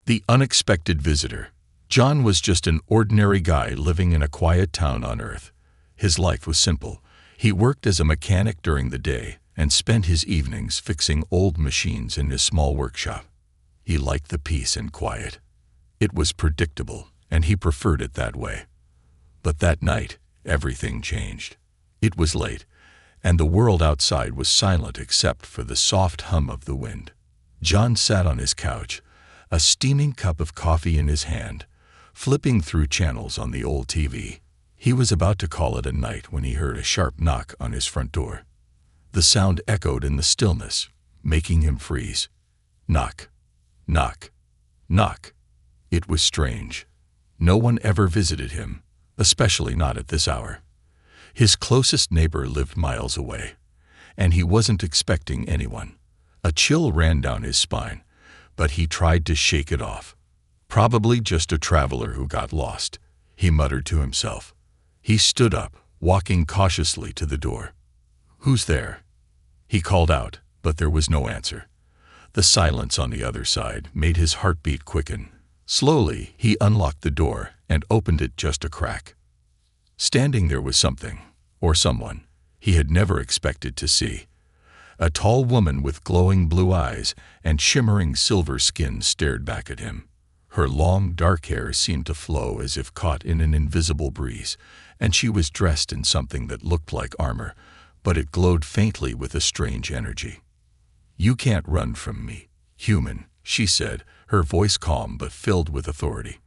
The unexpected visitor. John was just an ordinary guy living in a quiet town on Earth. His life was simple. He worked as a mechanic during the day and spent his evenings fixing old machines in his small workshop. He liked the peace and quiet. It was predictable, and he preferred it that way. But that night, everything changed. It was late, and the world outside was silent except for the soft hum of the wind. John sat on his couch, a steaming cup of coffee in his hand, flipping through channels on the old TV. He was about to call it a night when he heard a sharp knock on his front door. The sound echoed in the stillness, making him freeze. Knock, knock, knock. It was strange. No one ever visited him, especially not at this hour. His closest neighbor lived miles away, and he wasn't expecting anyone. A chill ran down his spine, but he tried to shake it off. Probably just a traveler who got lost, he muttered to himself. He stood up, walking cautiously to the door. "Who's there?" He called out, but there was no answer. The silence on the other side made his heartbeat quicken. Slowly, he unlocked the door and opened it just a crack. Standing there was something, or someone, he had never expected to see. A tall woman with glowing blue eyes and shimmering silver skin stared back at him. Her long, dark hair seemed to flow as if caught in an invisible breeze, and she was dressed in something that looked like armor, but it glowed faintly with a strange energy. "You can't run from me, human," she said, her voice calm but filled with authority.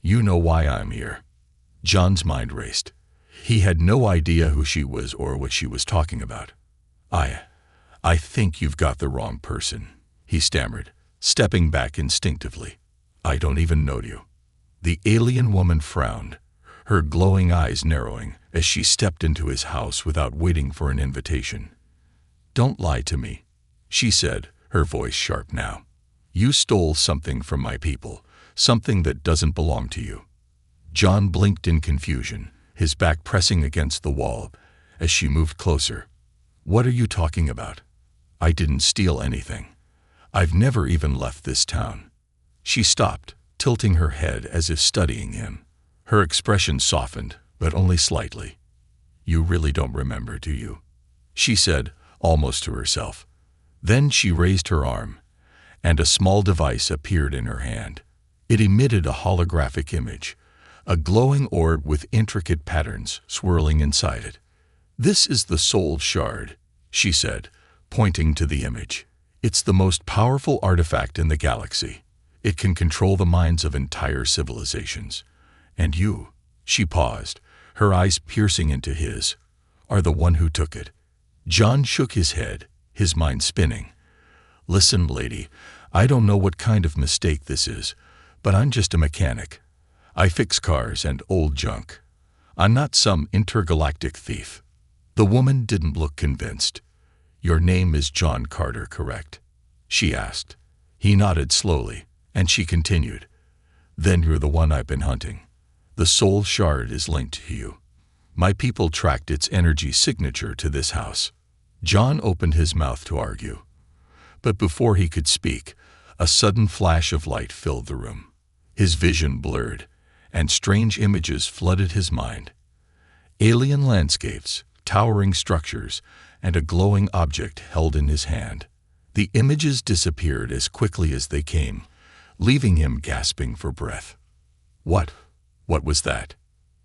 "You know why I'm here." John's mind raced. He had no idea who she was or what she was talking about. I think you've got the wrong person," he stammered, stepping back instinctively. "I don't even know you." The alien woman frowned, her glowing eyes narrowing as she stepped into his house without waiting for an invitation. "Don't lie to me," she said, her voice sharp now. "You stole something from my people, something that doesn't belong to you." John blinked in confusion, his back pressing against the wall as she moved closer. "What are you talking about? I didn't steal anything. I've never even left this town." She stopped, tilting her head as if studying him. Her expression softened, but only slightly. "You really don't remember, do you?" she said, almost to herself. Then she raised her arm, and a small device appeared in her hand. It emitted a holographic image, a glowing orb with intricate patterns swirling inside it. "This is the Soul Shard," she said, pointing to the image. "It's the most powerful artifact in the galaxy. It can control the minds of entire civilizations. And you," she paused, her eyes piercing into his, "are the one who took it." John shook his head, his mind spinning. "Listen, lady, I don't know what kind of mistake this is, but I'm just a mechanic. I fix cars and old junk. I'm not some intergalactic thief." The woman didn't look convinced. "Your name is John Carter, correct?" she asked. He nodded slowly, and she continued. "Then you're the one I've been hunting. The Soul Shard is linked to you. My people tracked its energy signature to this house." John opened his mouth to argue, but before he could speak, a sudden flash of light filled the room. His vision blurred, and strange images flooded his mind. Alien landscapes, towering structures, and a glowing object held in his hand. The images disappeared as quickly as they came, leaving him gasping for breath. What was that?"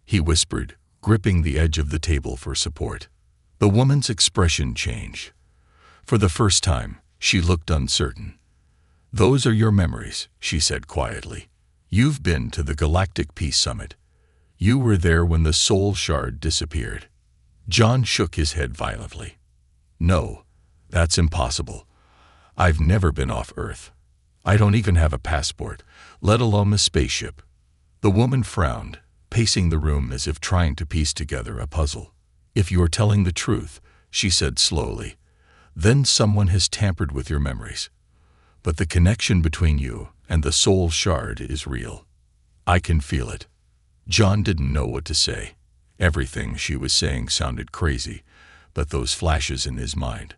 he whispered, gripping the edge of the table for support. The woman's expression changed. For the first time, she looked uncertain. "Those are your memories," she said quietly. "You've been to the Galactic Peace Summit. You were there when the Soul Shard disappeared." John shook his head violently. "No, that's impossible. I've never been off Earth. I don't even have a passport, let alone a spaceship." The woman frowned, pacing the room as if trying to piece together a puzzle. "If you are telling the truth," she said slowly, "then someone has tampered with your memories. But the connection between you and the Soul Shard is real. I can feel it." John didn't know what to say. Everything she was saying sounded crazy, but those flashes in his mind,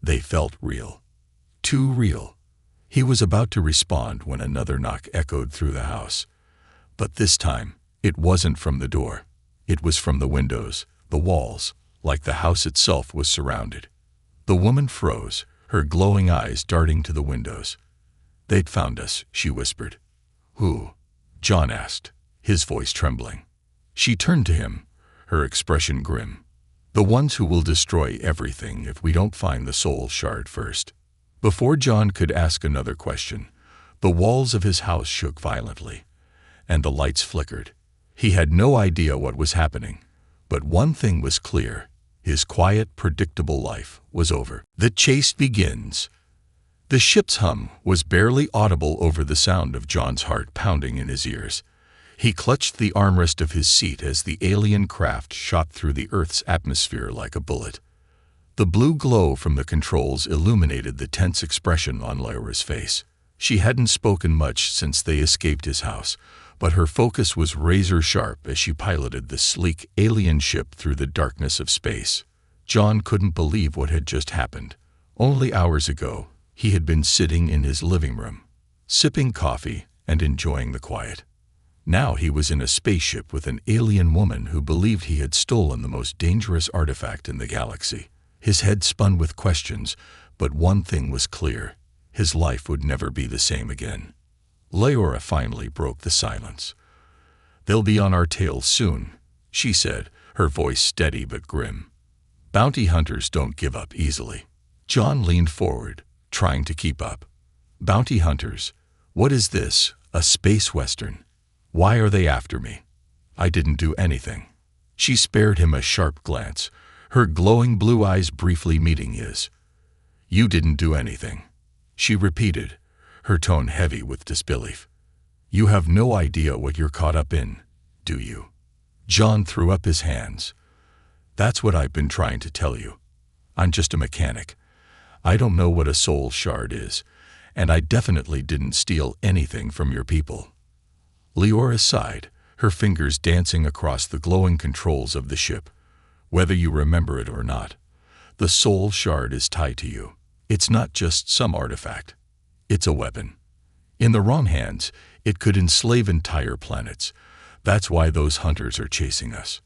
they felt real. Too real. He was about to respond when another knock echoed through the house. But this time, it wasn't from the door. It was from the windows, the walls, like the house itself was surrounded. The woman froze, her glowing eyes darting to the windows. "They'd found us," she whispered. "Who?" John asked, his voice trembling. She turned to him, her expression grim. "The ones who will destroy everything if we don't find the soul shard first." Before John could ask another question, the walls of his house shook violently, and the lights flickered. He had no idea what was happening, but one thing was clear: his quiet, predictable life was over. The chase begins. The ship's hum was barely audible over the sound of John's heart pounding in his ears. He clutched the armrest of his seat as the alien craft shot through the Earth's atmosphere like a bullet. The blue glow from the controls illuminated the tense expression on Lyra's face. She hadn't spoken much since they escaped his house, but her focus was razor-sharp as she piloted the sleek alien ship through the darkness of space. John couldn't believe what had just happened. Only hours ago, he had been sitting in his living room, sipping coffee and enjoying the quiet. Now he was in a spaceship with an alien woman who believed he had stolen the most dangerous artifact in the galaxy. His head spun with questions, but one thing was clear: his life would never be the same again. Lyra finally broke the silence. "They'll be on our tails soon," she said, her voice steady but grim. "Bounty hunters don't give up easily." John leaned forward, trying to keep up. "Bounty hunters? What is this, a space western? Why are they after me? I didn't do anything." She spared him a sharp glance, her glowing blue eyes briefly meeting his. "You didn't do anything," she repeated, her tone heavy with disbelief. "You have no idea what you're caught up in, do you?" John threw up his hands. "That's what I've been trying to tell you. I'm just a mechanic. I don't know what a soul shard is, and I definitely didn't steal anything from your people." Lyra sighed, her fingers dancing across the glowing controls of the ship. "Whether you remember it or not, the soul shard is tied to you. It's not just some artifact. It's a weapon. In the wrong hands, it could enslave entire planets. That's why those hunters are chasing us."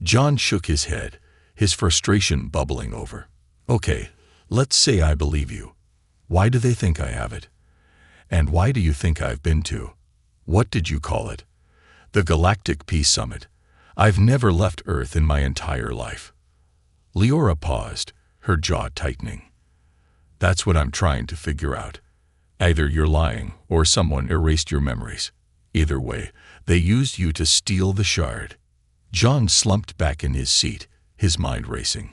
John shook his head, his frustration bubbling over. "Okay, let's say I believe you. Why do they think I have it? And why do you think I've been to, what did you call it? The Galactic Peace Summit. I've never left Earth in my entire life." Lyra paused, her jaw tightening. "That's what I'm trying to figure out. Either you're lying or someone erased your memories. Either way, they used you to steal the shard." John slumped back in his seat, his mind racing.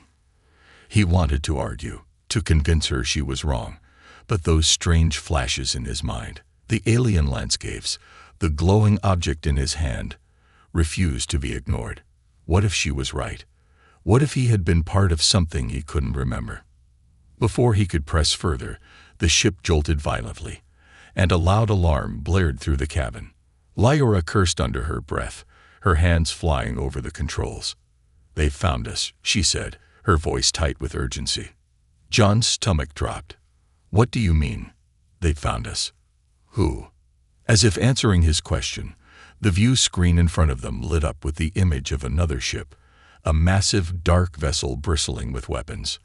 He wanted to argue, to convince her she was wrong, but those strange flashes in his mind, the alien landscapes, the glowing object in his hand, refused to be ignored. What if she was right? What if he had been part of something he couldn't remember? Before he could press further, the ship jolted violently, and a loud alarm blared through the cabin. Lyra cursed under her breath, her hands flying over the controls. "They've found us," she said, her voice tight with urgency. John's stomach dropped. "What do you mean, they've found us? Who?" As if answering his question, the view screen in front of them lit up with the image of another ship, a massive, dark vessel bristling with weapons.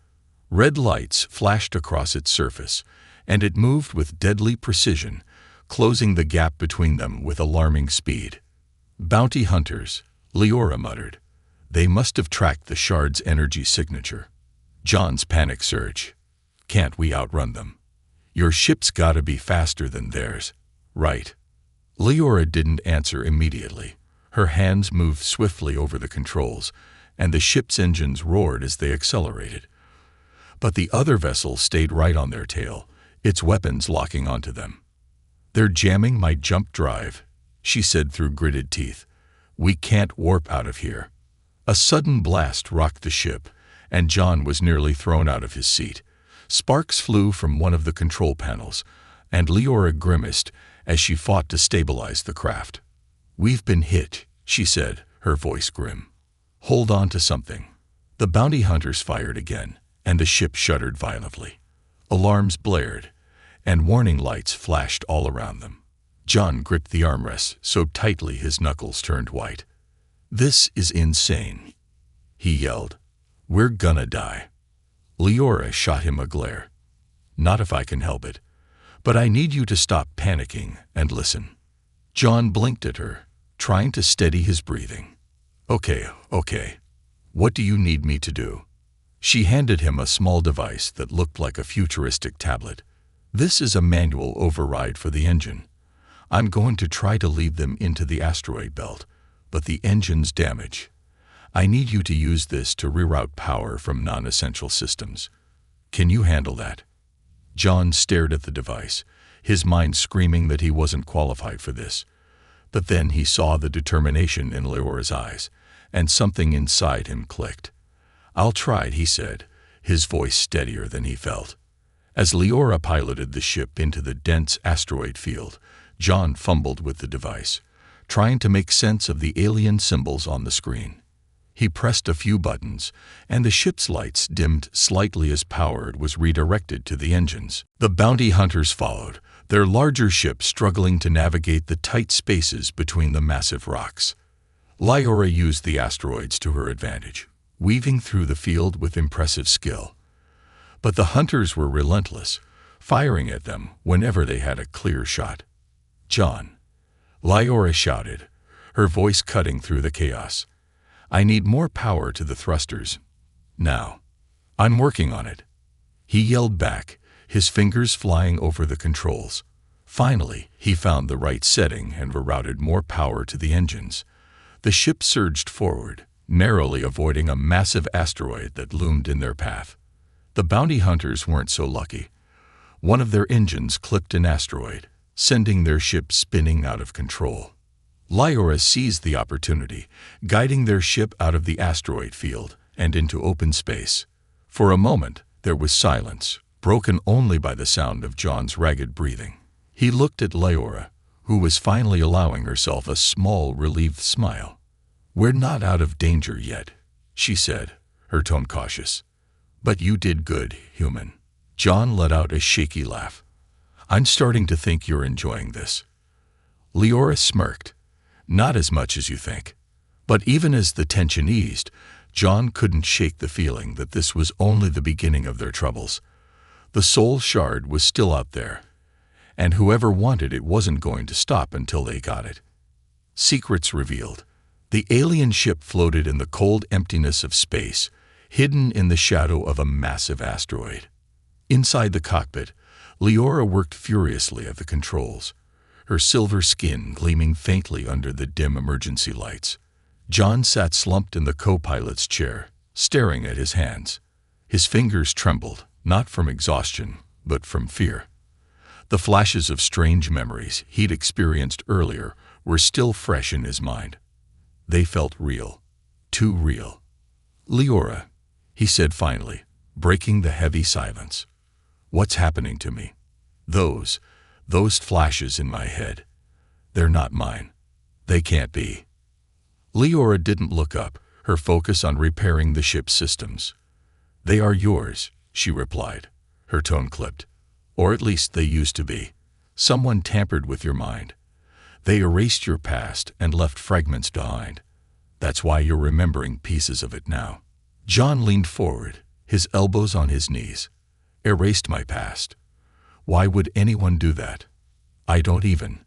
Red lights flashed across its surface, and it moved with deadly precision, closing the gap between them with alarming speed. "Bounty hunters," Lyra muttered. "They must have tracked the shard's energy signature." John's panic surge. "Can't we outrun them? Your ship's gotta be faster than theirs, right?" Lyra didn't answer immediately. Her hands moved swiftly over the controls, and the ship's engines roared as they accelerated. But the other vessel stayed right on their tail, its weapons locking onto them. "They're jamming my jump drive," she said through gritted teeth. "We can't warp out of here." A sudden blast rocked the ship, and John was nearly thrown out of his seat. Sparks flew from one of the control panels, and Lyra grimaced as she fought to stabilize the craft. "We've been hit," she said, her voice grim. "Hold on to something." The bounty hunters fired again, and the ship shuddered violently. Alarms blared, and warning lights flashed all around them. John gripped the armrest so tightly his knuckles turned white. "This is insane," he yelled. "We're gonna die." Leora shot him a glare. "Not if I can help it. But I need you to stop panicking and listen." John blinked at her, trying to steady his breathing. Okay. What do you need me to do?" She handed him a small device that looked like a futuristic tablet. "This is a manual override for the engine. I'm going to try to lead them into the asteroid belt, but the engine's damaged. I need you to use this to reroute power from non-essential systems. Can you handle that?" John stared at the device, his mind screaming that he wasn't qualified for this. But then he saw the determination in Leora's eyes, and something inside him clicked. "I'll try," he said, his voice steadier than he felt. As Leora piloted the ship into the dense asteroid field, John fumbled with the device, trying to make sense of the alien symbols on the screen. He pressed a few buttons, and the ship's lights dimmed slightly as power was redirected to the engines. The bounty hunters followed, their larger ship struggling to navigate the tight spaces between the massive rocks. Leora used the asteroids to her advantage, weaving through the field with impressive skill. But the hunters were relentless, firing at them whenever they had a clear shot. "John," Leora shouted, her voice cutting through the chaos. "I need more power to the thrusters. Now." "I'm working on it," he yelled back, his fingers flying over the controls. Finally, he found the right setting and rerouted more power to the engines. The ship surged forward, narrowly avoiding a massive asteroid that loomed in their path. The bounty hunters weren't so lucky. One of their engines clipped an asteroid, sending their ship spinning out of control. Leora seized the opportunity, guiding their ship out of the asteroid field and into open space. For a moment, there was silence, broken only by the sound of John's ragged breathing. He looked at Leora, who was finally allowing herself a small, relieved smile. "We're not out of danger yet," she said, her tone cautious. "But you did good, human." John let out a shaky laugh. "I'm starting to think you're enjoying this." Leora smirked. "Not as much as you think." But even as the tension eased, John couldn't shake the feeling that this was only the beginning of their troubles. The soul shard was still out there, and whoever wanted it wasn't going to stop until they got it. Secrets revealed. The alien ship floated in the cold emptiness of space, hidden in the shadow of a massive asteroid. Inside the cockpit, Leora worked furiously at the controls, her silver skin gleaming faintly under the dim emergency lights. John sat slumped in the co-pilot's chair, staring at his hands. His fingers trembled, not from exhaustion, but from fear. The flashes of strange memories he'd experienced earlier were still fresh in his mind. They felt real, too real. "Leora," he said finally, breaking the heavy silence. "What's happening to me? Those flashes in my head. They're not mine. They can't be." Leora didn't look up, her focus on repairing the ship's systems. "They are yours," she replied, her tone clipped. "Or at least they used to be. Someone tampered with your mind. They erased your past and left fragments behind. That's why you're remembering pieces of it now." John leaned forward, his elbows on his knees. "Erased my past. Why would anyone do that? I don't even."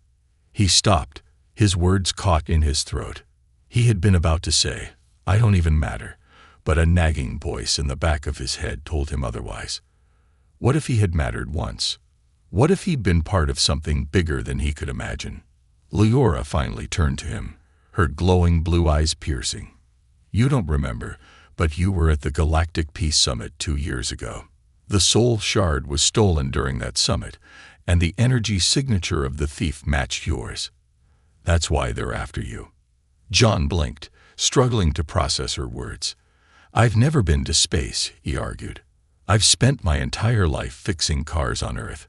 He stopped, his words caught in his throat. He had been about to say, "I don't even matter," but a nagging voice in the back of his head told him otherwise. What if he had mattered once? What if he'd been part of something bigger than he could imagine? Leora finally turned to him, her glowing blue eyes piercing. "You don't remember, but you were at the Galactic Peace Summit 2 years ago. The soul shard was stolen during that summit, and the energy signature of the thief matched yours. That's why they're after you." John blinked, struggling to process her words. "I've never been to space," he argued. "I've spent my entire life fixing cars on Earth.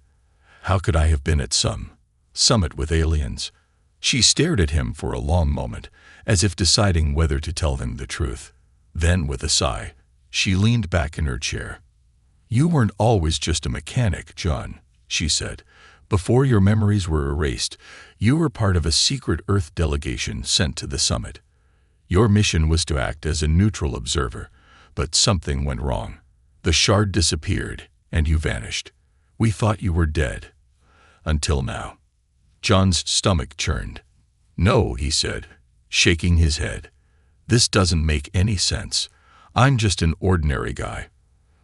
How could I have been at some summit with aliens?" She stared at him for a long moment, as if deciding whether to tell him the truth. Then, with a sigh, she leaned back in her chair. "You weren't always just a mechanic, John," she said. Before your memories were erased, you were part of a secret Earth delegation sent to the summit. Your mission was to act as a neutral observer, but something went wrong. The shard disappeared, and you vanished. We thought you were dead. Until now. John's stomach churned. No, he said, shaking his head. This doesn't make any sense. I'm just an ordinary guy.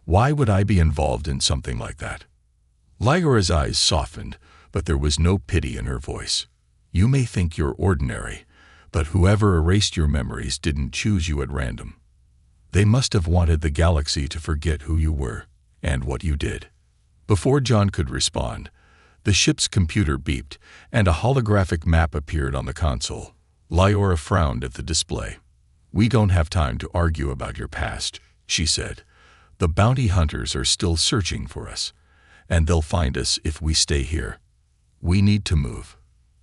Why would I be involved in something like that? Lyora's eyes softened, but there was no pity in her voice. You may think you're ordinary, but whoever erased your memories didn't choose you at random. They must have wanted the galaxy to forget who you were and what you did. Before John could respond, the ship's computer beeped and a holographic map appeared on the console. Lyora frowned at the display. We don't have time to argue about your past, she said. The bounty hunters are still searching for us, and they'll find us if we stay here. We need to move.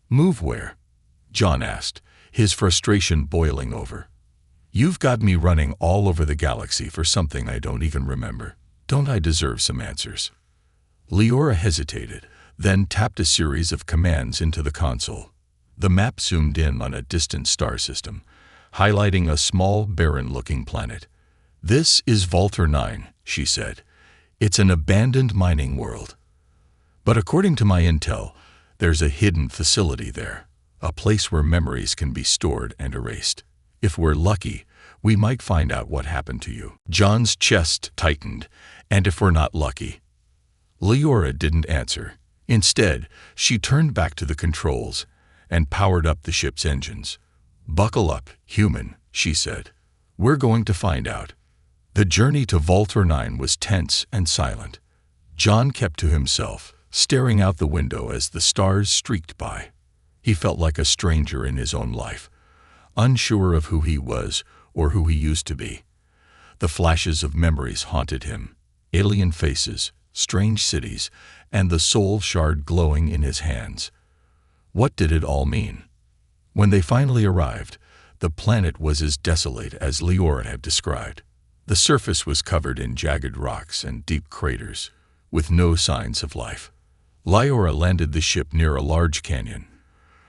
Move where? John asked, his frustration boiling over. You've got me running all over the galaxy for something I don't even remember. Don't I deserve some answers? Lyora hesitated, then tapped a series of commands into the console. The map zoomed in on a distant star system, highlighting a small, barren-looking planet. This is Volter 9, she said. It's an abandoned mining world. But according to my intel, there's a hidden facility there, a place where memories can be stored and erased. If we're lucky, we might find out what happened to you. John's chest tightened, and if we're not lucky. Lyora didn't answer. Instead, she turned back to the controls and powered up the ship's engines. Buckle up, human, she said. We're going to find out. The journey to Volter 9 was tense and silent. John kept to himself, staring out the window as the stars streaked by. He felt like a stranger in his own life, unsure of who he was or who he used to be. The flashes of memories haunted him, alien faces, strange cities, and the soul shard glowing in his hands. What did it all mean? When they finally arrived, the planet was as desolate as Lyora had described. The surface was covered in jagged rocks and deep craters, with no signs of life. Lyora landed the ship near a large canyon,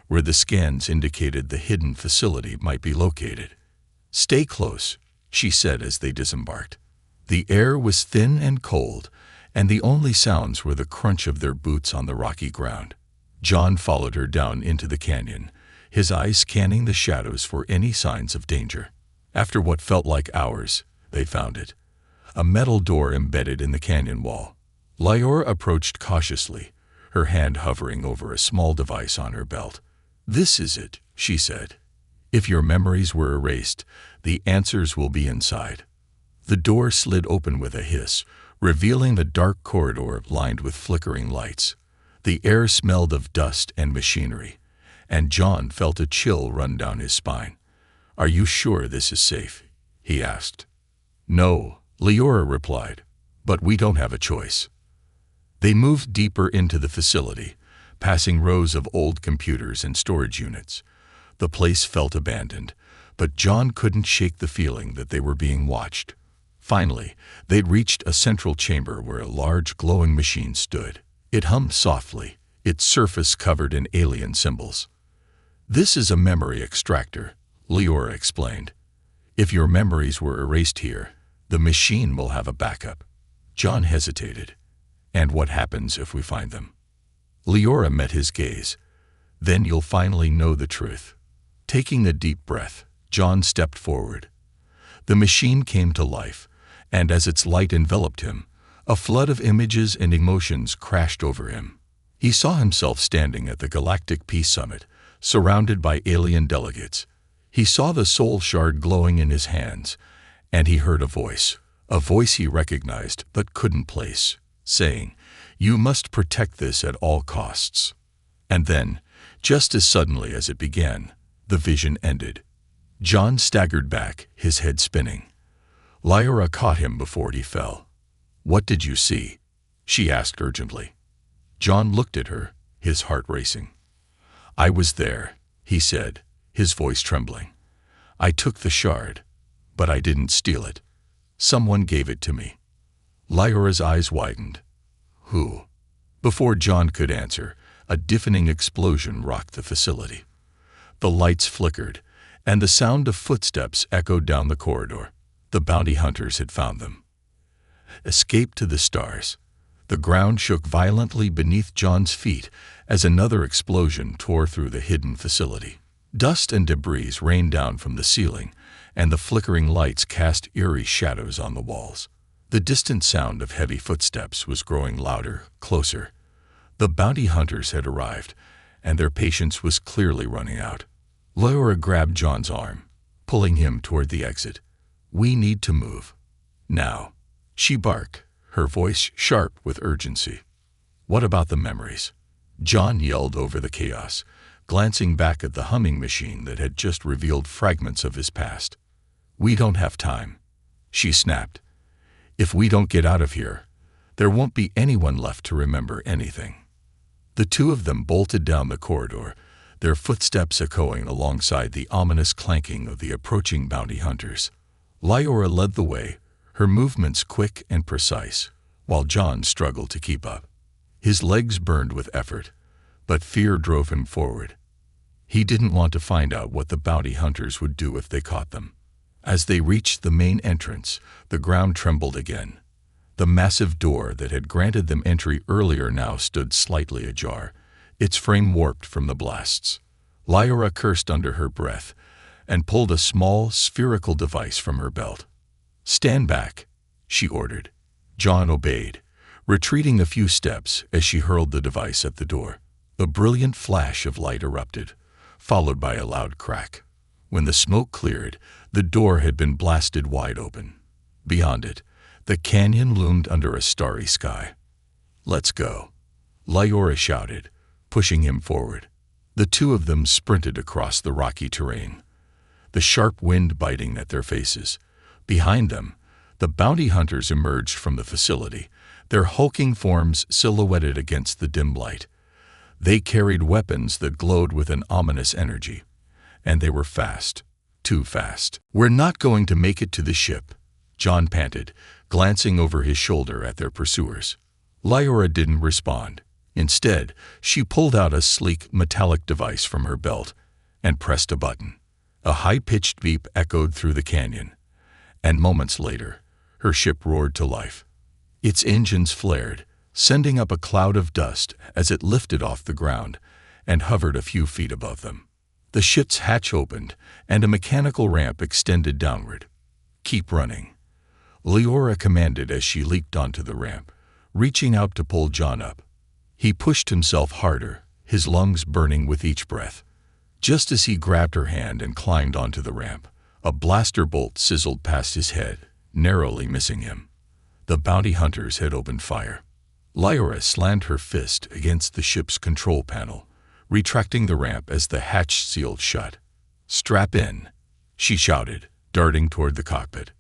where the scans indicated the hidden facility might be located. Stay close, she said as they disembarked. The air was thin and cold, and the only sounds were the crunch of their boots on the rocky ground. John followed her down into the canyon, his eyes scanning the shadows for any signs of danger. After what felt like hours, they found it. A metal door embedded in the canyon wall. Lyora approached cautiously, her hand hovering over a small device on her belt. This is it, she said. If your memories were erased, the answers will be inside. The door slid open with a hiss, revealing a dark corridor lined with flickering lights. The air smelled of dust and machinery, and John felt a chill run down his spine. Are you sure this is safe? He asked. No, Lyora replied, but we don't have a choice. They moved deeper into the facility, passing rows of old computers and storage units. The place felt abandoned, but John couldn't shake the feeling that they were being watched. Finally, they'd reached a central chamber where a large glowing machine stood. It hummed softly, its surface covered in alien symbols. This is a memory extractor, Lyora explained. If your memories were erased here, the machine will have a backup. John hesitated. And what happens if we find them? Lyora met his gaze. Then you'll finally know the truth. Taking a deep breath, John stepped forward. The machine came to life, and as its light enveloped him, a flood of images and emotions crashed over him. He saw himself standing at the Galactic Peace Summit, surrounded by alien delegates. He saw the soul shard glowing in his hands, and he heard a voice he recognized but couldn't place, saying, "You must protect this at all costs." And then, just as suddenly as it began, the vision ended. John staggered back, his head spinning. Lyora caught him before he fell. "What did you see?" she asked urgently. John looked at her, his heart racing. "I was there," he said, his voice trembling. "I took the shard, but I didn't steal it. Someone gave it to me." Lyora's eyes widened. "Who?" Before John could answer, a deafening explosion rocked the facility. The lights flickered, and the sound of footsteps echoed down the corridor. The bounty hunters had found them. Escape to the stars. The ground shook violently beneath John's feet as another explosion tore through the hidden facility. Dust and debris rained down from the ceiling, and the flickering lights cast eerie shadows on the walls. The distant sound of heavy footsteps was growing louder, closer. The bounty hunters had arrived, and their patience was clearly running out. Laura grabbed John's arm, pulling him toward the exit. "We need to move. Now," she barked, her voice sharp with urgency. "What about the memories?" John yelled over the chaos, glancing back at the humming machine that had just revealed fragments of his past. "We don't have time," she snapped. "If we don't get out of here, there won't be anyone left to remember anything." The two of them bolted down the corridor, their footsteps echoing alongside the ominous clanking of the approaching bounty hunters. Laura led the way, her movements quick and precise, while John struggled to keep up. His legs burned with effort, but fear drove him forward. He didn't want to find out what the bounty hunters would do if they caught them. As they reached the main entrance, the ground trembled again. The massive door that had granted them entry earlier now stood slightly ajar, its frame warped from the blasts. Lyra cursed under her breath and pulled a small, spherical device from her belt. "Stand back," she ordered. John obeyed, retreating a few steps as she hurled the device at the door. A brilliant flash of light erupted, followed by a loud crack. When the smoke cleared, the door had been blasted wide open. Beyond it, the canyon loomed under a starry sky. "Let's go," Lyra shouted, pushing him forward. The two of them sprinted across the rocky terrain, the sharp wind biting at their faces. Behind them, the bounty hunters emerged from the facility, their hulking forms silhouetted against the dim light. They carried weapons that glowed with an ominous energy, and they were fast, too fast. "We're not going to make it to the ship," John panted, glancing over his shoulder at their pursuers. Lyra didn't respond. Instead, she pulled out a sleek, metallic device from her belt and pressed a button. A high-pitched beep echoed through the canyon, and moments later, her ship roared to life. Its engines flared, sending up a cloud of dust as it lifted off the ground and hovered a few feet above them. The ship's hatch opened, and a mechanical ramp extended downward. "Keep running," Lyra commanded as she leaped onto the ramp, reaching out to pull John up. He pushed himself harder, his lungs burning with each breath. Just as he grabbed her hand and climbed onto the ramp, a blaster bolt sizzled past his head, narrowly missing him. The bounty hunters had opened fire. Lyra slammed her fist against the ship's control panel, retracting the ramp as the hatch sealed shut. "Strap in," she shouted, darting toward the cockpit.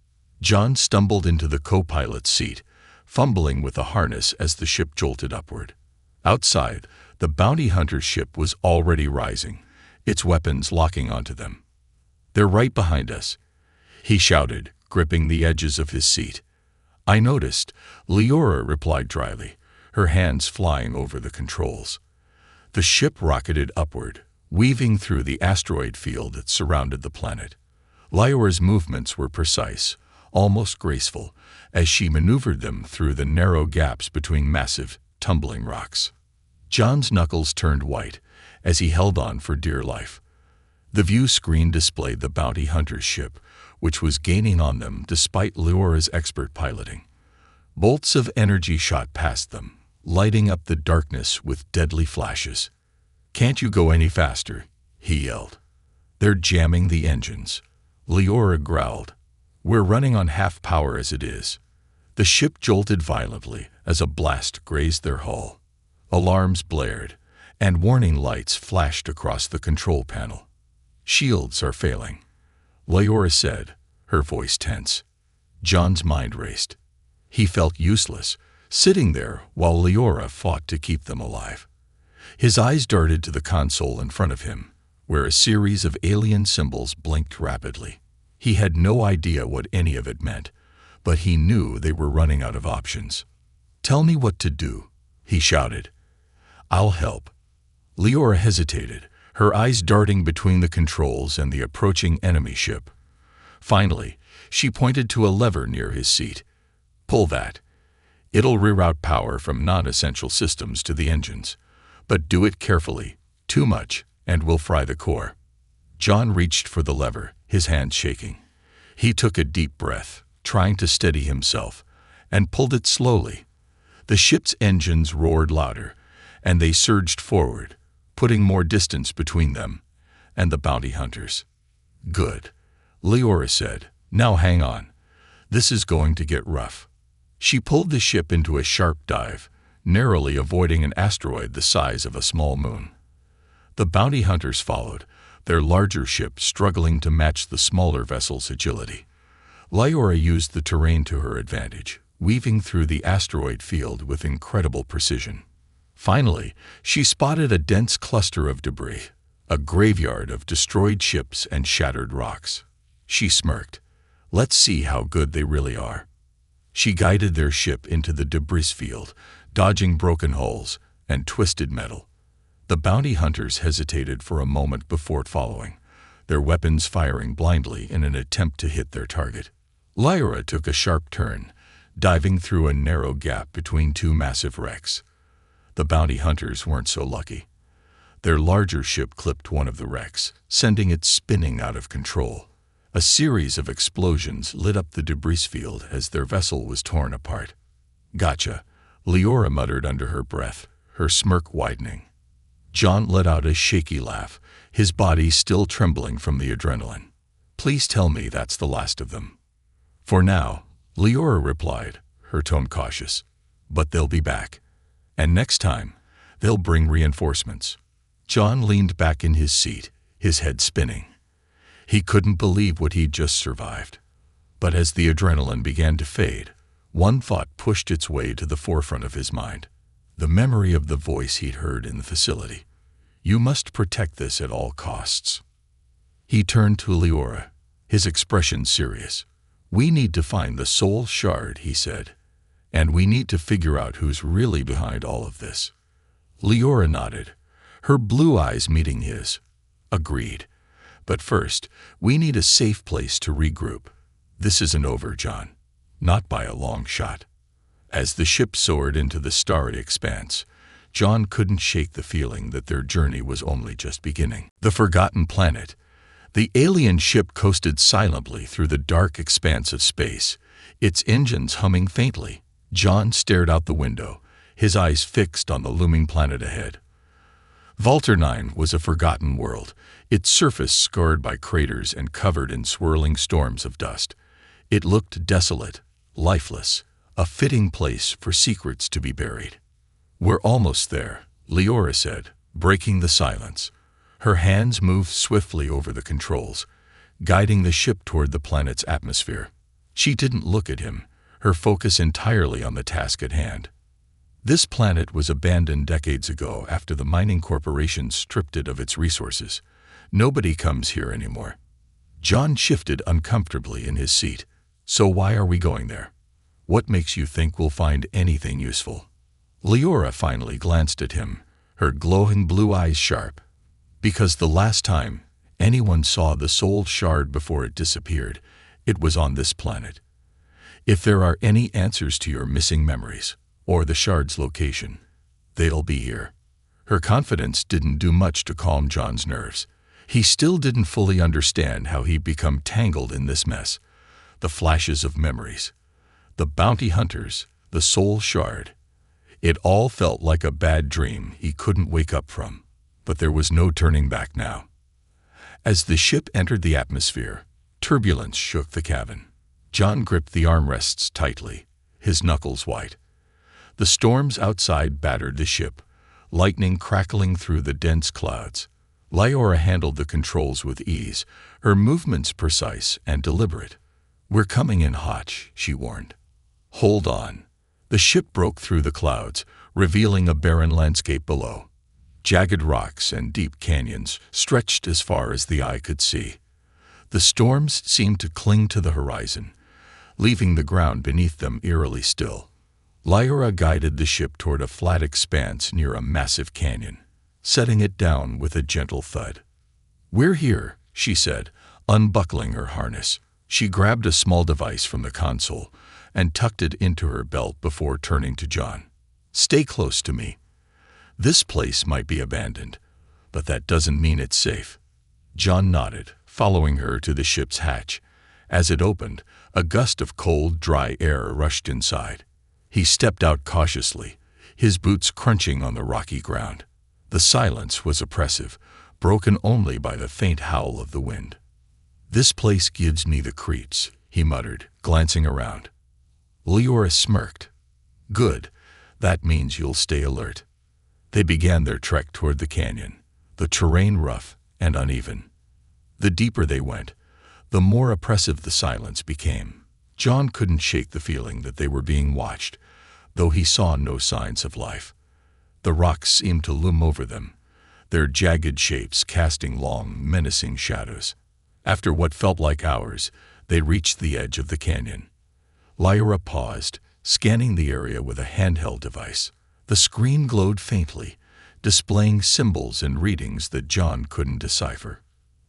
John stumbled into the co-pilot's seat, fumbling with the harness as the ship jolted upward. Outside, the bounty hunter's ship was already rising, its weapons locking onto them. "They're right behind us," he shouted, gripping the edges of his seat. "I noticed," Lyra replied dryly, her hands flying over the controls. The ship rocketed upward, weaving through the asteroid field that surrounded the planet. Lyra's movements were precise, almost graceful, as she maneuvered them through the narrow gaps between massive, tumbling rocks. John's knuckles turned white as he held on for dear life. The view screen displayed the bounty hunter's ship, which was gaining on them despite Lyra's expert piloting. Bolts of energy shot past them, lighting up the darkness with deadly flashes. "Can't you go any faster?" he yelled. "They're jamming the engines," Lyra growled. "We're running on half power as it is." The ship jolted violently as a blast grazed their hull. Alarms blared, and warning lights flashed across the control panel. "Shields are failing," Lyra said, her voice tense. John's mind raced. He felt useless, sitting there while Lyra fought to keep them alive. His eyes darted to the console in front of him, where a series of alien symbols blinked rapidly. He had no idea what any of it meant, but he knew they were running out of options. "Tell me what to do," he shouted, I'll help. Leora hesitated, her eyes darting between the controls and the approaching enemy ship. Finally, she pointed to a lever near his seat. Pull that. It'll reroute power from non-essential systems to the engines. But do it carefully. Too much, and we'll fry the core. John reached for the lever, his hands shaking. He took a deep breath, trying to steady himself, and pulled it slowly. The ship's engines roared louder, and they surged forward, putting more distance between them and the bounty hunters. Good, Leora said. Now hang on. This is going to get rough. She pulled the ship into a sharp dive, narrowly avoiding an asteroid the size of a small moon. The bounty hunters followed, their larger ship struggling to match the smaller vessel's agility. Leora used the terrain to her advantage, weaving through the asteroid field with incredible precision. Finally, she spotted a dense cluster of debris, a graveyard of destroyed ships and shattered rocks. She smirked. Let's see how good they really are. She guided their ship into the debris field, dodging broken hulls and twisted metal. The bounty hunters hesitated for a moment before following, their weapons firing blindly in an attempt to hit their target. Leora took a sharp turn, diving through a narrow gap between two massive wrecks. The bounty hunters weren't so lucky. Their larger ship clipped one of the wrecks, sending it spinning out of control. A series of explosions lit up the debris field as their vessel was torn apart. Gotcha, Leora muttered under her breath, her smirk widening. John let out a shaky laugh, his body still trembling from the adrenaline. Please tell me that's the last of them. For now, Leora replied, her tone cautious. But they'll be back. And next time, they'll bring reinforcements. John leaned back in his seat, his head spinning. He couldn't believe what he'd just survived. But as the adrenaline began to fade, one thought pushed its way to the forefront of his mind. The memory of the voice he'd heard in the facility. You must protect this at all costs. He turned to Leora, his expression serious. We need to find the soul shard, he said. And we need to figure out who's really behind all of this. Leora nodded, her blue eyes meeting his. Agreed. But first, we need a safe place to regroup. This isn't over, John. Not by a long shot. As the ship soared into the starry expanse, John couldn't shake the feeling that their journey was only just beginning. The forgotten planet. The alien ship coasted silently through the dark expanse of space, its engines humming faintly. John stared out the window, his eyes fixed on the looming planet ahead. Volta 9 was a forgotten world, its surface scarred by craters and covered in swirling storms of dust. It looked desolate, lifeless, a fitting place for secrets to be buried. We're almost there, Leora said, breaking the silence. Her hands moved swiftly over the controls, guiding the ship toward the planet's atmosphere. She didn't look at him, her focus entirely on the task at hand. This planet was abandoned decades ago after the mining corporations stripped it of its resources. Nobody comes here anymore. John shifted uncomfortably in his seat. So why are we going there? What makes you think we'll find anything useful? Leora finally glanced at him, her glowing blue eyes sharp. Because the last time anyone saw the soul shard before it disappeared, it was on this planet. If there are any answers to your missing memories, or the shard's location, they'll be here. Her confidence didn't do much to calm John's nerves. He still didn't fully understand how he'd become tangled in this mess. The flashes of memories, the bounty hunters, the soul shard. It all felt like a bad dream he couldn't wake up from. But there was no turning back now. As the ship entered the atmosphere, turbulence shook the cabin. John gripped the armrests tightly, his knuckles white. The storms outside battered the ship, lightning crackling through the dense clouds. Leora handled the controls with ease, her movements precise and deliberate. We're coming in hot, she warned. Hold on. The ship broke through the clouds, revealing a barren landscape below. Jagged rocks and deep canyons stretched as far as the eye could see. The storms seemed to cling to the horizon, leaving the ground beneath them eerily still. Lyra guided the ship toward a flat expanse near a massive canyon, setting it down with a gentle thud. "We're here," she said, unbuckling her harness. She grabbed a small device from the console and tucked it into her belt before turning to John. "Stay close to me. This place might be abandoned, but that doesn't mean it's safe." John nodded, following her to the ship's hatch. As it opened, a gust of cold, dry air rushed inside. He stepped out cautiously, his boots crunching on the rocky ground. The silence was oppressive, broken only by the faint howl of the wind. "This place gives me the creeps," he muttered, glancing around. Leora smirked. "Good. That means you'll stay alert." They began their trek toward the canyon, the terrain rough and uneven. The deeper they went, the more oppressive the silence became. John couldn't shake the feeling that they were being watched, though he saw no signs of life. The rocks seemed to loom over them, their jagged shapes casting long, menacing shadows. After what felt like hours, they reached the edge of the canyon. Lyra paused, scanning the area with a handheld device. The screen glowed faintly, displaying symbols and readings that John couldn't decipher.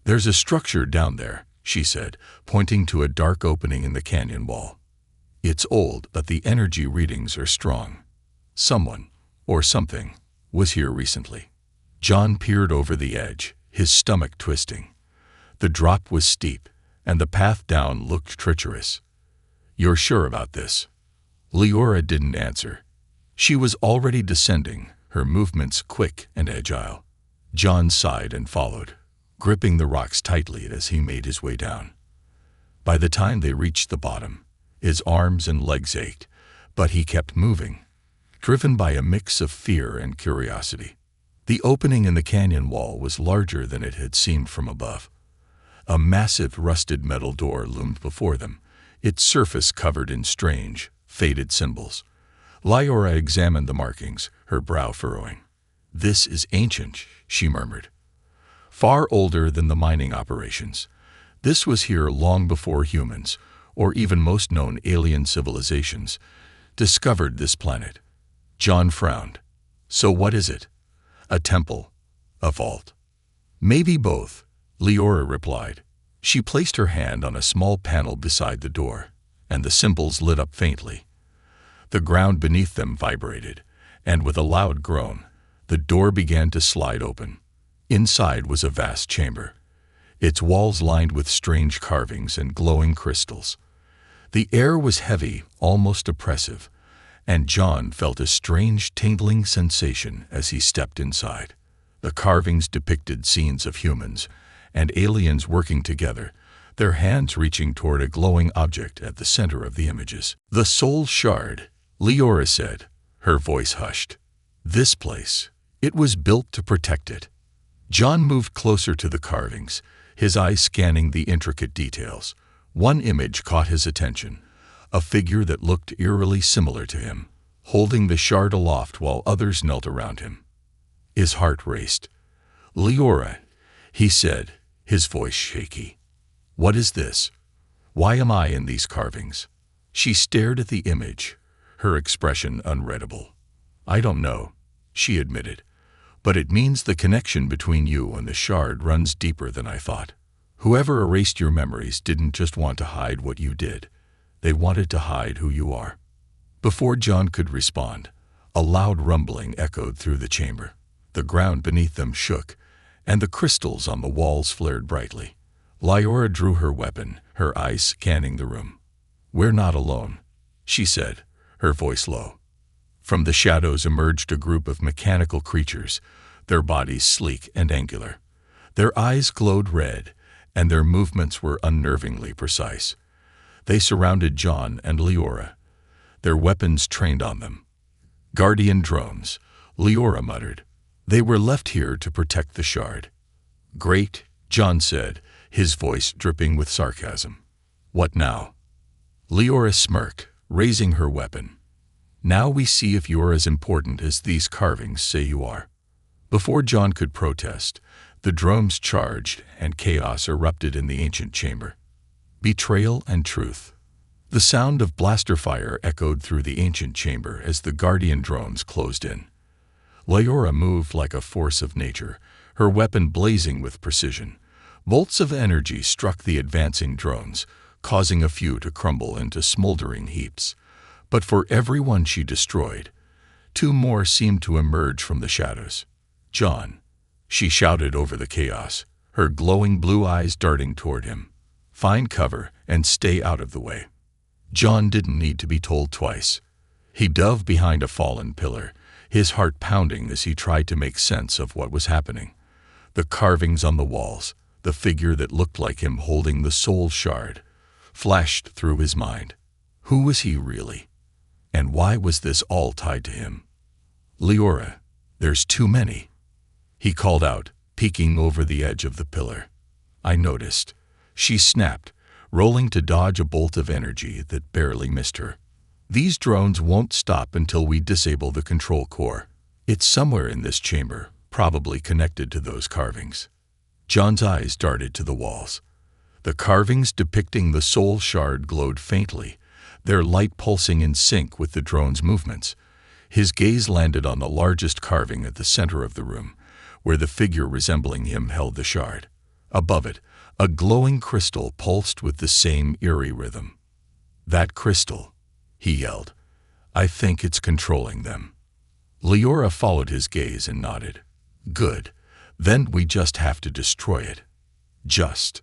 "There's a structure down there," she said, pointing to a dark opening in the canyon wall. "It's old, but the energy readings are strong. Someone, or something, was here recently." John peered over the edge, his stomach twisting. The drop was steep, and the path down looked treacherous. "You're sure about this?" Leora didn't answer. She was already descending, her movements quick and agile. John sighed and followed, gripping the rocks tightly as he made his way down. By the time they reached the bottom, his arms and legs ached, but he kept moving, driven by a mix of fear and curiosity. The opening in the canyon wall was larger than it had seemed from above. A massive rusted metal door loomed before them, its surface covered in strange, faded symbols. Lyora examined the markings, her brow furrowing. "This is ancient," she murmured. "Far older than the mining operations. This was here long before humans, or even most known alien civilizations, discovered this planet." John frowned. "So what is it? A temple? A vault?" "Maybe both," Leora replied. She placed her hand on a small panel beside the door, and the symbols lit up faintly. The ground beneath them vibrated, and with a loud groan, the door began to slide open. Inside was a vast chamber, its walls lined with strange carvings and glowing crystals. The air was heavy, almost oppressive, and John felt a strange tingling sensation as he stepped inside. The carvings depicted scenes of humans and aliens working together, their hands reaching toward a glowing object at the center of the images. "The soul shard," Leora said, her voice hushed. "This place, it was built to protect it." John moved closer to the carvings, his eyes scanning the intricate details. One image caught his attention, a figure that looked eerily similar to him, holding the shard aloft while others knelt around him. His heart raced. "Leora," he said, his voice shaky. "What is this? Why am I in these carvings?" She stared at the image, her expression unreadable. "I don't know," she admitted, "but it means the connection between you and the shard runs deeper than I thought. Whoever erased your memories didn't just want to hide what you did. They wanted to hide who you are." Before John could respond, a loud rumbling echoed through the chamber. The ground beneath them shook, and the crystals on the walls flared brightly. Lyora drew her weapon, her eyes scanning the room. "We're not alone," she said, her voice low. From the shadows emerged a group of mechanical creatures, their bodies sleek and angular. Their eyes glowed red, and their movements were unnervingly precise. They surrounded John and Leora, their weapons trained on them. "Guardian drones," Leora muttered. "They were left here to protect the shard." "Great," John said, his voice dripping with sarcasm. "What now?" Leora smirked, raising her weapon. "Now we see if you're as important as these carvings say you are." Before John could protest, the drones charged and chaos erupted in the ancient chamber. "Betrayal and truth," The sound of blaster fire echoed through the ancient chamber as the guardian drones closed in. Leora moved like a force of nature, her weapon blazing with precision. Bolts of energy struck the advancing drones, causing a few to crumble into smoldering heaps. But for every one she destroyed, two more seemed to emerge from the shadows. "John," she shouted over the chaos, her glowing blue eyes darting toward him. "Find cover and stay out of the way." John didn't need to be told twice. He dove behind a fallen pillar, his heart pounding as he tried to make sense of what was happening. The carvings on the walls, the figure that looked like him holding the soul shard, flashed through his mind. Who was he really? And why was this all tied to him? "Leora, there's too many," he called out, peeking over the edge of the pillar. "I noticed," she snapped, rolling to dodge a bolt of energy that barely missed her. "These drones won't stop until we disable the control core. It's somewhere in this chamber, probably connected to those carvings." John's eyes darted to the walls. The carvings depicting the soul shard glowed faintly, their light pulsing in sync with the drone's movements. His gaze landed on the largest carving at the center of the room, where the figure resembling him held the shard. Above it, a glowing crystal pulsed with the same eerie rhythm. "That crystal," he yelled. "I think it's controlling them." Leora followed his gaze and nodded. "Good. Then we just have to destroy it." "Just,"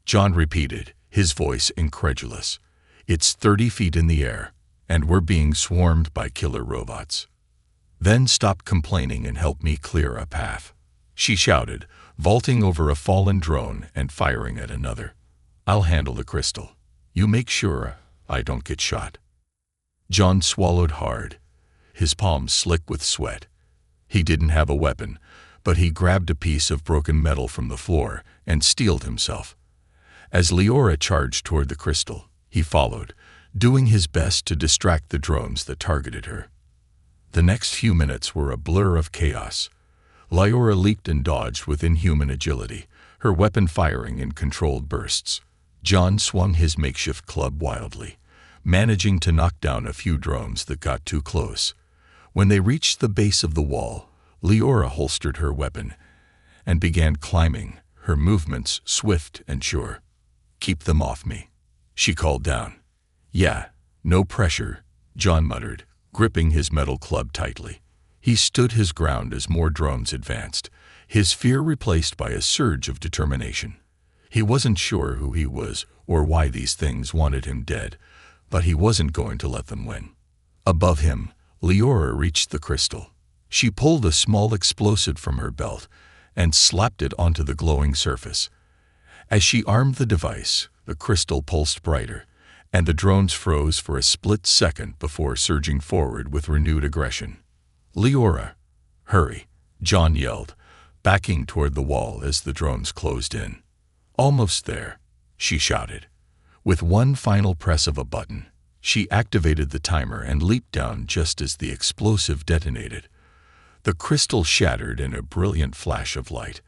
John repeated, his voice incredulous. "It's 30 feet in the air, and we're being swarmed by killer robots." "Then stop complaining and help me clear a path," she shouted, vaulting over a fallen drone and firing at another. "I'll handle the crystal. You make sure I don't get shot." John swallowed hard, his palms slick with sweat. He didn't have a weapon, but he grabbed a piece of broken metal from the floor and steeled himself. As Leora charged toward the crystal, he followed, doing his best to distract the drones that targeted her. The next few minutes were a blur of chaos. Leora leaped and dodged with inhuman agility, her weapon firing in controlled bursts. John swung his makeshift club wildly, managing to knock down a few drones that got too close. When they reached the base of the wall, Leora holstered her weapon and began climbing, her movements swift and sure. "Keep them off me," she called down. "Yeah, no pressure," John muttered, gripping his metal club tightly. He stood his ground as more drones advanced, his fear replaced by a surge of determination. He wasn't sure who he was or why these things wanted him dead, but he wasn't going to let them win. Above him, Leora reached the crystal. She pulled a small explosive from her belt and slapped it onto the glowing surface. As she armed the device, the crystal pulsed brighter, and the drones froze for a split second before surging forward with renewed aggression. "Leora, hurry," John yelled, backing toward the wall as the drones closed in. "Almost there," she shouted. With one final press of a button, she activated the timer and leaped down just as the explosive detonated. The crystal shattered in a brilliant flash of light,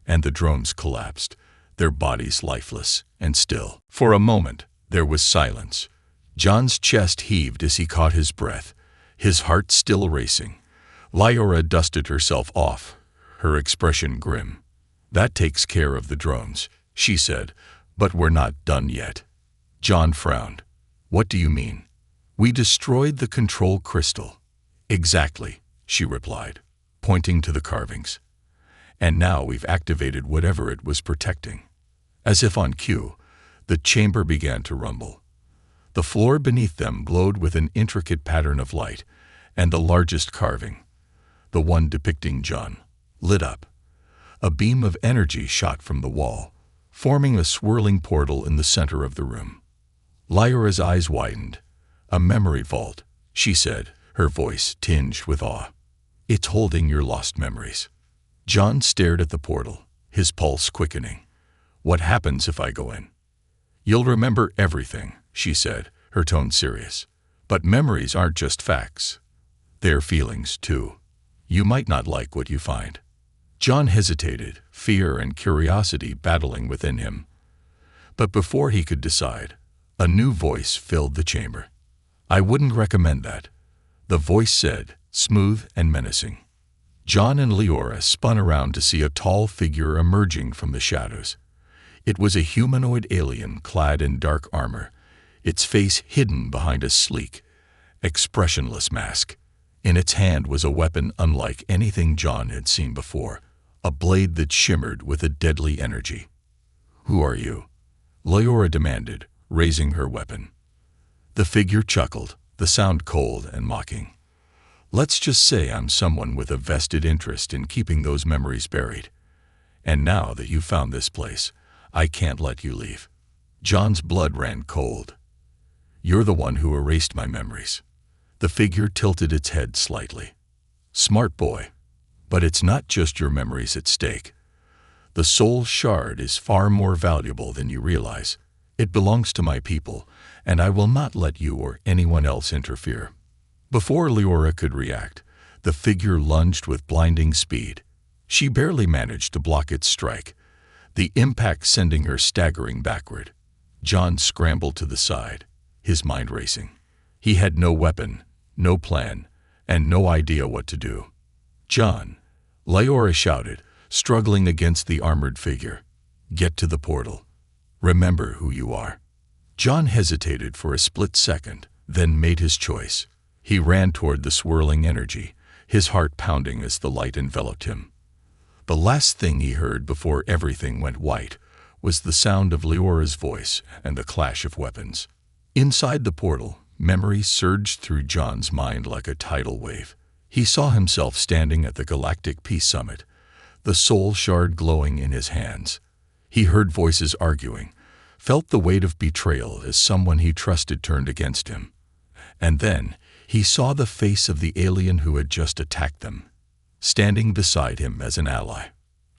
and the drones collapsed, their bodies lifeless and still. For a moment, there was silence. John's chest heaved as he caught his breath, his heart still racing. Leora dusted herself off, her expression grim. "That takes care of the drones," she said, "but we're not done yet." John frowned. "What do you mean?" "We destroyed the control crystal." "Exactly," she replied, pointing to the carvings. "And now we've activated whatever it was protecting." As if on cue, the chamber began to rumble. The floor beneath them glowed with an intricate pattern of light, and the largest carving, the one depicting John, lit up. A beam of energy shot from the wall, forming a swirling portal in the center of the room. Leora's eyes widened. "A memory vault," she said, her voice tinged with awe. "It's holding your lost memories." John stared at the portal, his pulse quickening. "What happens if I go in?" "You'll remember everything," she said, her tone serious. "But memories aren't just facts. They're feelings, too. You might not like what you find." John hesitated, fear and curiosity battling within him. But before he could decide, A new voice filled the chamber. "I wouldn't recommend that," the voice said, smooth and menacing. John and Leora spun around to see a tall figure emerging from the shadows. It was a humanoid alien clad in dark armor, its face hidden behind a sleek, expressionless mask. In its hand was a weapon unlike anything John had seen before, a blade that shimmered with a deadly energy. "Who are you?" Leora demanded, raising her weapon. The figure chuckled, the sound cold and mocking. "Let's just say I'm someone with a vested interest in keeping those memories buried. And now that you've found this place, I can't let you leave." John's blood ran cold. "You're the one who erased my memories." The figure tilted its head slightly. "Smart boy. But it's not just your memories at stake. The soul shard is far more valuable than you realize. It belongs to my people, and I will not let you or anyone else interfere." Before Leora could react, the figure lunged with blinding speed. She barely managed to block its strike, the impact sending her staggering backward. John scrambled to the side, his mind racing. He had no weapon, no plan, and no idea what to do. "John," Leora shouted, struggling against the armored figure. "Get to the portal. Remember who you are." John hesitated for a split second, then made his choice. He ran toward the swirling energy, his heart pounding as the light enveloped him. The last thing he heard before everything went white was the sound of Leora's voice and the clash of weapons. Inside the portal, memories surged through John's mind like a tidal wave. He saw himself standing at the Galactic Peace Summit, the soul shard glowing in his hands. He heard voices arguing, felt the weight of betrayal as someone he trusted turned against him. And then he saw the face of the alien who had just attacked them, standing beside him as an ally.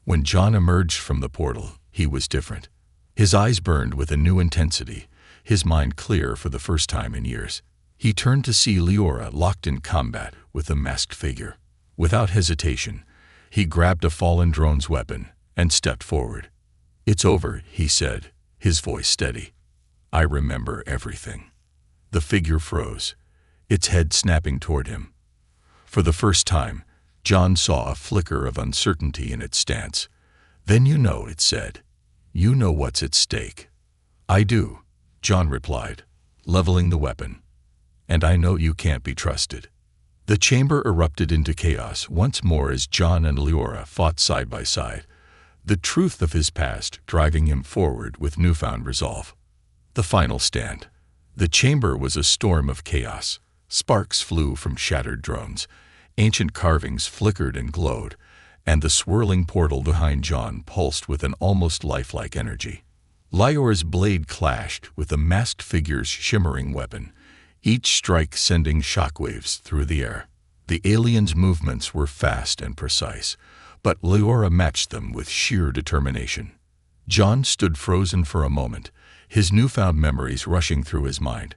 When John emerged from the portal, he was different. His eyes burned with a new intensity, his mind clear for the first time in years. He turned to see Leora locked in combat with the masked figure. Without hesitation, he grabbed a fallen drone's weapon and stepped forward. "It's over," he said, his voice steady. "I remember everything." The figure froze, its head snapping toward him. For the first time, John saw a flicker of uncertainty in its stance. "Then you know," it said. "You know what's at stake." "I do," John replied, leveling the weapon. "And I know you can't be trusted." The chamber erupted into chaos once more as John and Leora fought side by side, the truth of his past driving him forward with newfound resolve. The final stand. The chamber was a storm of chaos. Sparks flew from shattered drones, ancient carvings flickered and glowed, and the swirling portal behind John pulsed with an almost lifelike energy. Leora's blade clashed with the masked figure's shimmering weapon, each strike sending shockwaves through the air. The alien's movements were fast and precise, but Leora matched them with sheer determination. John stood frozen for a moment, his newfound memories rushing through his mind.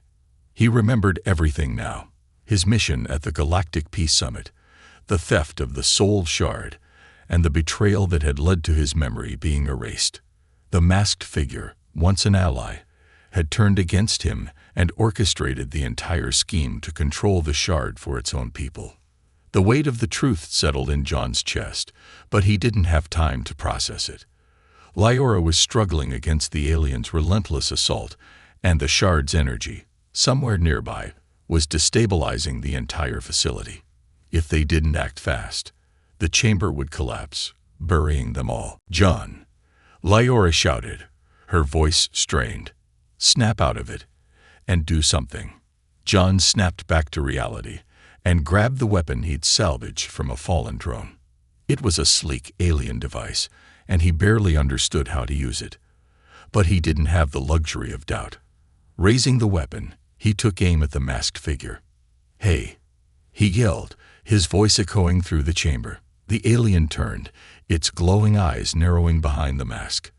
He remembered everything now: his mission at the Galactic Peace Summit, the theft of the Soul Shard, and the betrayal that had led to his memory being erased. The masked figure, once an ally, had turned against him and orchestrated the entire scheme to control the shard for its own people. The weight of the truth settled in John's chest, but he didn't have time to process it. Leora was struggling against the alien's relentless assault, and the shard's energy, somewhere nearby, was destabilizing the entire facility. If they didn't act fast, the chamber would collapse, burying them all. "John," Leora shouted, her voice strained. "Snap out of it, and do something." John snapped back to reality and grabbed the weapon he'd salvaged from a fallen drone. It was a sleek alien device, and he barely understood how to use it. But he didn't have the luxury of doubt. Raising the weapon, he took aim at the masked figure. "Hey!" he yelled, his voice echoing through the chamber. The alien turned, its glowing eyes narrowing behind the mask.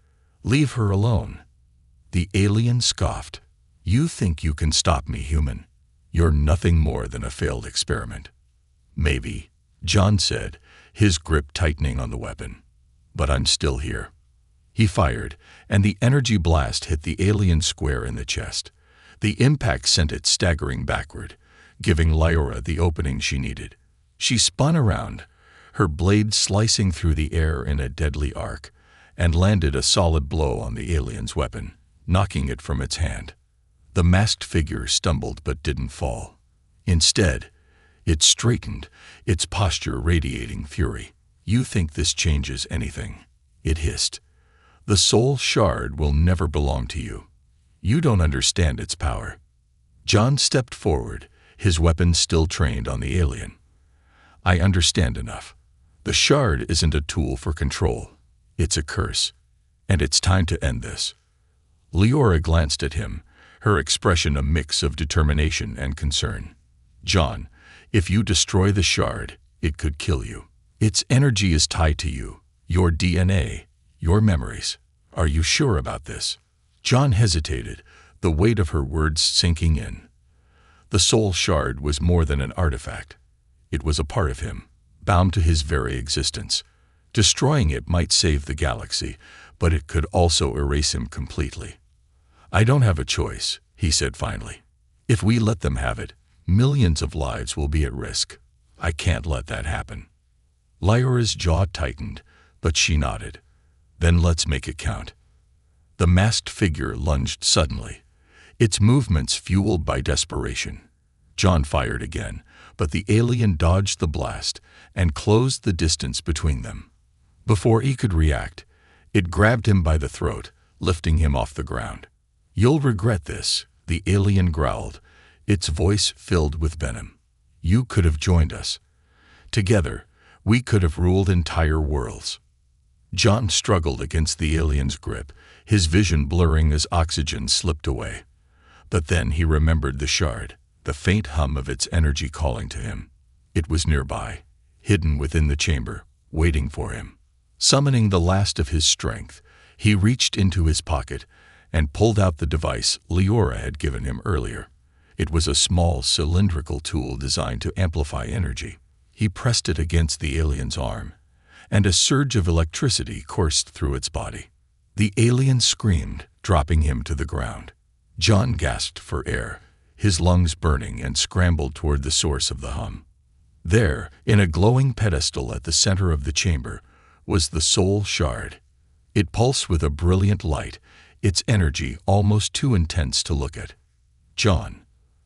"Leave her alone." The alien scoffed. "You think you can stop me, human? You're nothing more than a failed experiment." "Maybe," John said, his grip tightening on the weapon. "But I'm still here." He fired, and the energy blast hit the alien square in the chest. The impact sent it staggering backward, giving Lyora the opening she needed. She spun around, her blade slicing through the air in a deadly arc, and landed a solid blow on the alien's weapon, knocking it from its hand. The masked figure stumbled but didn't fall. Instead, it straightened, its posture radiating fury. "You think this changes anything?" it hissed. "The soul shard will never belong to you. You don't understand its power." John stepped forward, his weapon still trained on the alien. "I understand enough. The shard isn't a tool for control. It's a curse. And it's time to end this." Lyora glanced at him, her expression a mix of determination and concern. "John, if you destroy the shard, it could kill you. Its energy is tied to you, your DNA, your memories. Are you sure about this?" John hesitated, the weight of her words sinking in. The soul shard was more than an artifact. It was a part of him, bound to his very existence. Destroying it might save the galaxy, but it could also erase him completely. "I don't have a choice," he said finally. "If we let them have it, millions of lives will be at risk. I can't let that happen." Lyora's jaw tightened, but she nodded. "Then let's make it count." The masked figure lunged suddenly, its movements fueled by desperation. John fired again, but the alien dodged the blast and closed the distance between them. Before he could react, it grabbed him by the throat, lifting him off the ground. "You'll regret this," the alien growled, its voice filled with venom. "You could have joined us. Together, we could have ruled entire worlds." John struggled against the alien's grip, his vision blurring as oxygen slipped away. But then he remembered the shard, the faint hum of its energy calling to him. It was nearby, hidden within the chamber, waiting for him. Summoning the last of his strength, he reached into his pocket and pulled out the device Lyora had given him earlier. It was a small cylindrical tool designed to amplify energy. He pressed it against the alien's arm, and a surge of electricity coursed through its body. The alien screamed, dropping him to the ground. John gasped for air, his lungs burning, and scrambled toward the source of the hum. There, in a glowing pedestal at the center of the chamber, was the soul shard. It pulsed with a brilliant light, its energy almost too intense to look at. "John!"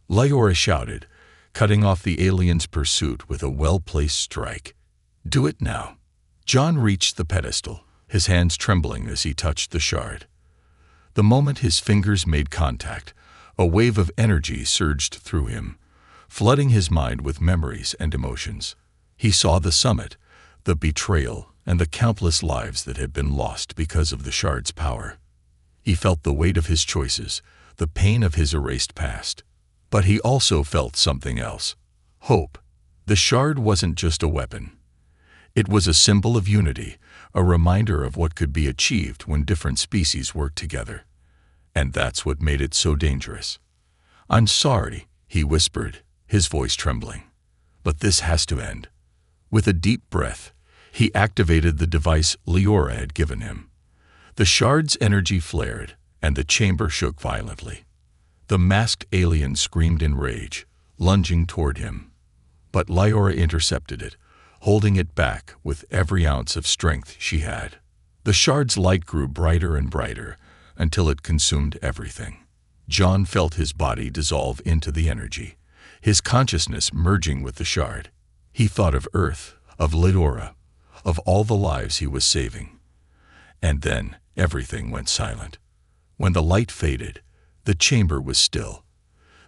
Lyora shouted, cutting off the alien's pursuit with a well-placed strike. "Do it now." John reached the pedestal, his hands trembling as he touched the shard. The moment his fingers made contact, a wave of energy surged through him, flooding his mind with memories and emotions. He saw the summit, the betrayal, and the countless lives that had been lost because of the shard's power. He felt the weight of his choices, the pain of his erased past. But he also felt something else: hope. The shard wasn't just a weapon. It was a symbol of unity, a reminder of what could be achieved when different species worked together. And that's what made it so dangerous. "I'm sorry," he whispered, his voice trembling, "but this has to end." With a deep breath, he activated the device Lyora had given him. The shard's energy flared, and the chamber shook violently. The masked alien screamed in rage, lunging toward him. But Lyora intercepted it, holding it back with every ounce of strength she had. The shard's light grew brighter and brighter until it consumed everything. John felt his body dissolve into the energy, his consciousness merging with the shard. He thought of Earth, of Lyora, of all the lives he was saving. And then everything went silent. When the light faded, the chamber was still.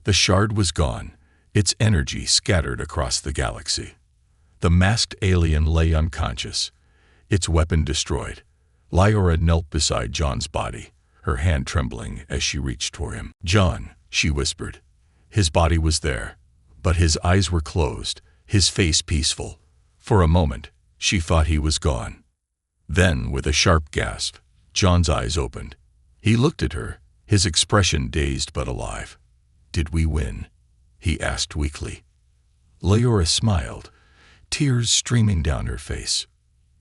The shard was gone, its energy scattered across the galaxy. The masked alien lay unconscious, its weapon destroyed. Lyora knelt beside John's body, her hand trembling as she reached for him. "John," she whispered. His body was there, but his eyes were closed, his face peaceful. For a moment, she thought he was gone. Then, with a sharp gasp, John's eyes opened. He looked at her, his expression dazed but alive. "Did we win?" he asked weakly. Lyora smiled, tears streaming down her face.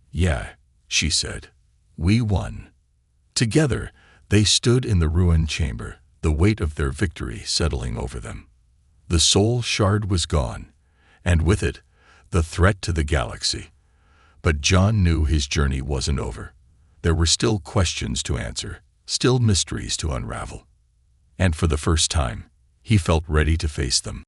"Yeah," she said, "we won." Together, they stood in the ruined chamber, the weight of their victory settling over them. The soul shard was gone, and with it, the threat to the galaxy. But John knew his journey wasn't over. There were still questions to answer, still mysteries to unravel. And for the first time, he felt ready to face them.